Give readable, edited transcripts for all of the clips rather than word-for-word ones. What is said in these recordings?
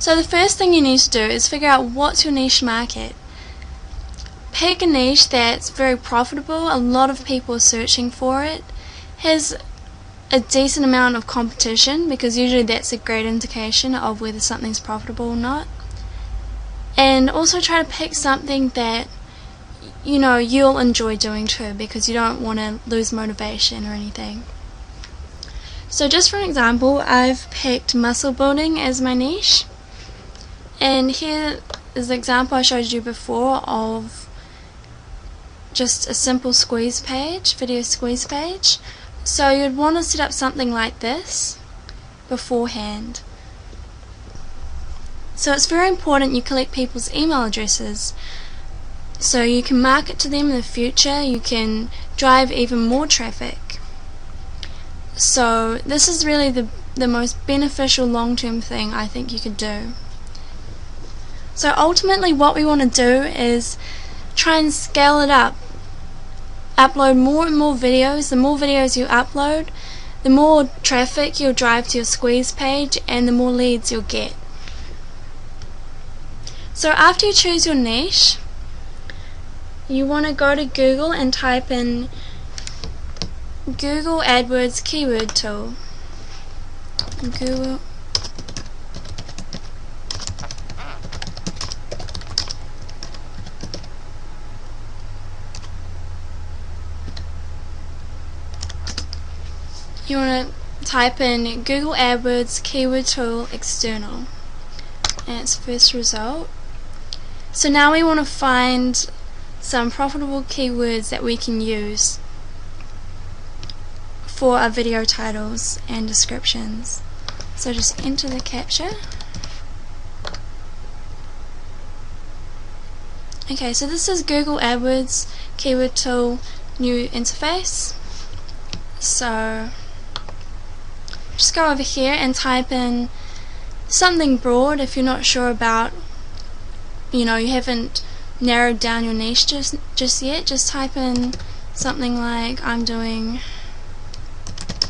So the first thing you need to do is figure out what's your niche market. Pick a niche that's very profitable, a lot of people are searching for it, has a decent amount of competition, because usually that's a great indication of whether something's profitable or not. And also try to pick something that you'll enjoy doing too, because you don't want to lose motivation or anything. So just for an example, I've picked muscle building as my niche, and here is the example I showed you before of just a simple squeeze page, video squeeze page. So you'd want to set up something like this beforehand. So it's very important you collect people's email addresses so you can market to them in the future, you can drive even more traffic. So this is really the most beneficial long-term thing I think you could do. So ultimately what we want to do is try and scale it up. Upload more and more videos. The more videos you upload, the more traffic you'll drive to your squeeze page and the more leads you'll get. So after you choose your niche, you want to go to Google and type in Google AdWords keyword tool. Google. You want to type in Google AdWords keyword tool external, and it's first result. So now we want to find some profitable keywords that we can use for our video titles and descriptions. So just enter the captcha. Okay, so this is Google AdWords keyword tool new interface. So just go over here and type in something broad. If you're not sure about, you haven't narrowed down your niche just yet, just type in something like I'm doing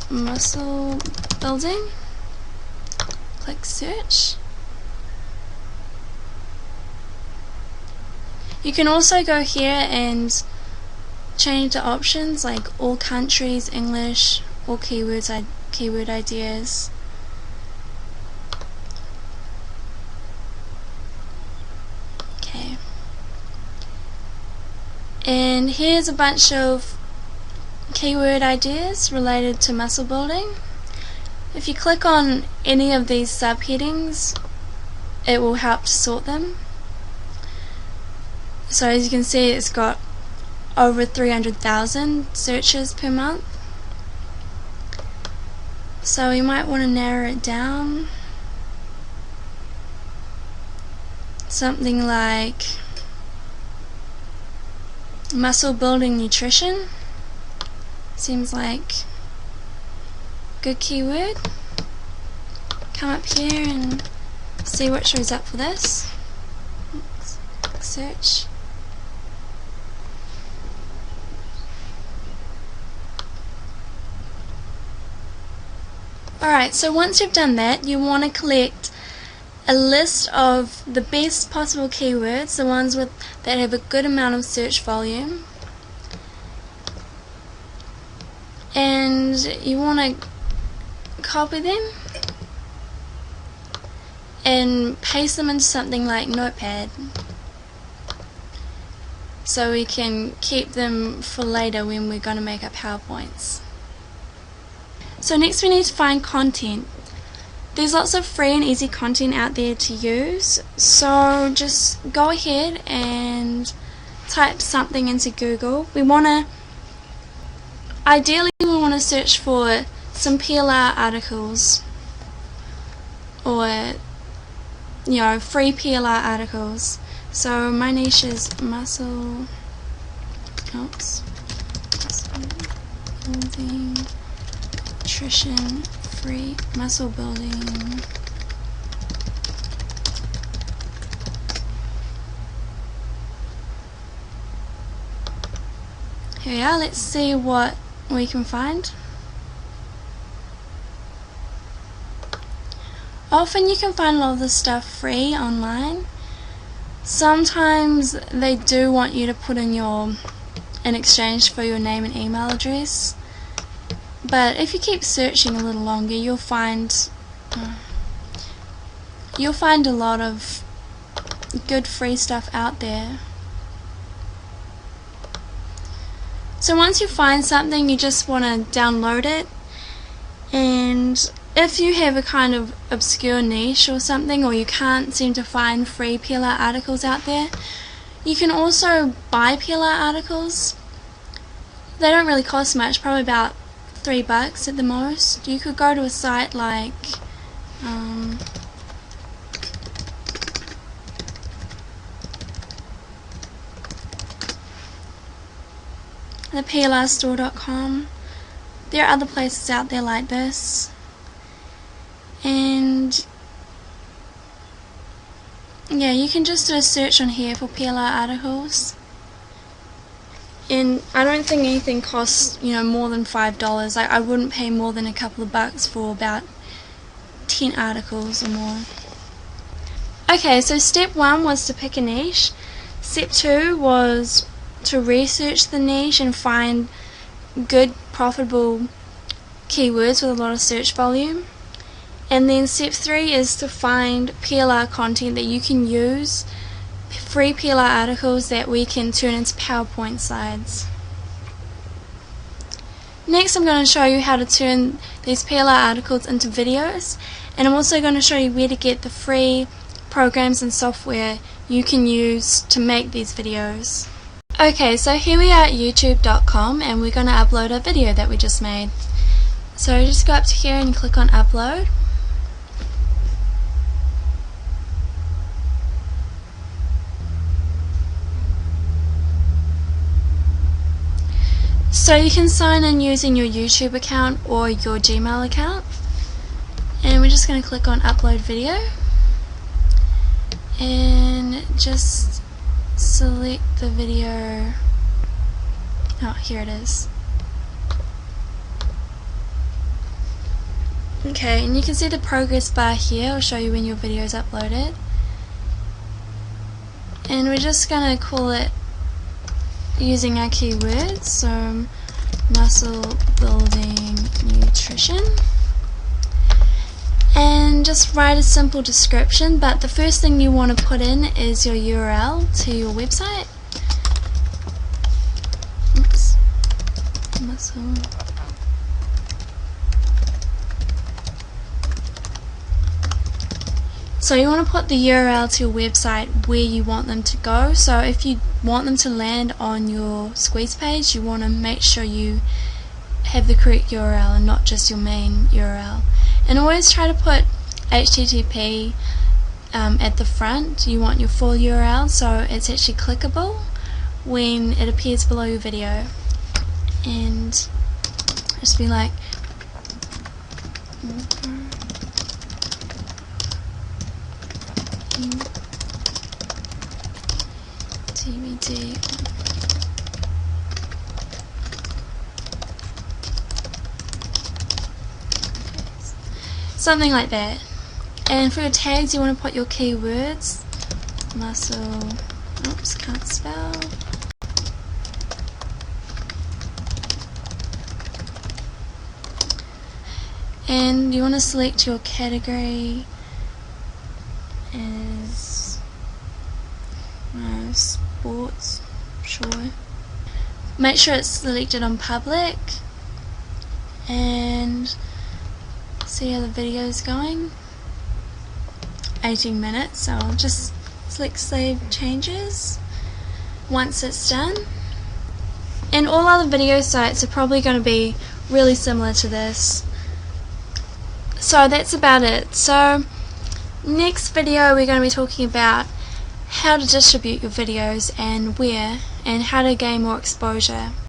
muscle building, click search. You can also go here and change the options like all countries, English, all keywords, keyword ideas. Okay. And here's a bunch of keyword ideas related to muscle building. If you click on any of these subheadings, it will help to sort them. So as you can see, it's got over 300,000 searches per month. So you might want to narrow it down. Something like muscle building nutrition seems like good keyword. Come up here and see what shows up for this. Search. Alright, so once you've done that, you want to collect a list of the best possible keywords, the ones that have a good amount of search volume, and you want to copy them and paste them into something like Notepad so we can keep them for later when we're going to make our PowerPoints. So next we need to find content. There's lots of free and easy content out there to use, so just go ahead and type something into Google. Ideally we want to search for some PLR articles or free PLR articles. So my niche is muscle building, nutrition, free muscle building. Here we are, let's see what we can find. often you can find a lot of this stuff free online. Sometimes they do want you to put in in exchange for your name and email address, but if you keep searching a little longer, you'll find a lot of good free stuff out there. So once you find something, you just want to download it, and if you have a kind of obscure niche or something, or you can't seem to find free PLR articles out there, you can also buy PLR articles. They don't really cost much, probably about $3 at the most. You could go to a site like the PLRstore.com. There are other places out there like this, and yeah, you can just do a search on here for PLR articles, and I don't think anything costs more than $5. Like, I wouldn't pay more than a couple of bucks for about 10 articles or more. Okay, so step 1 was to pick a niche. Step 2 was to research the niche and find good, profitable keywords with a lot of search volume. And then step 3 is to find PLR content that you can use, free PLR articles that we can turn into PowerPoint slides. Next, I'm going to show you how to turn these PLR articles into videos, and I'm also going to show you where to get the free programs and software you can use to make these videos. Okay, so here we are at youtube.com, and we're going to upload a video that we just made. So just go up to here and click on upload. So you can sign in using your YouTube account or your Gmail account, and we're just going to click on upload video and just select the video. Oh, here it is. Okay, and you can see the progress bar here. I'll show you when your video is uploaded, and we're just going to call it using our keywords, so muscle building nutrition, and just write a simple description. But the first thing you want to put in is your URL to your website. Oops. Muscle. So you want to put the URL to your website where you want them to go. So if you want them to land on your squeeze page, you want to make sure you have the correct URL and not just your main URL. And always try to put HTTP at the front. You want your full URL so it's actually clickable when it appears below your video. And just be like TBD. Something like that. And for your tags, you want to put your keywords. Muscle. Oops, can't spell. And you want to select your category as sports, sure. Make sure it's selected on public, and see how the video is going. 18 minutes, so I'll just click save changes once it's done. And all other video sites are probably going to be really similar to this. So that's about it. So next video we're going to be talking about how to distribute your videos and where, and how to gain more exposure.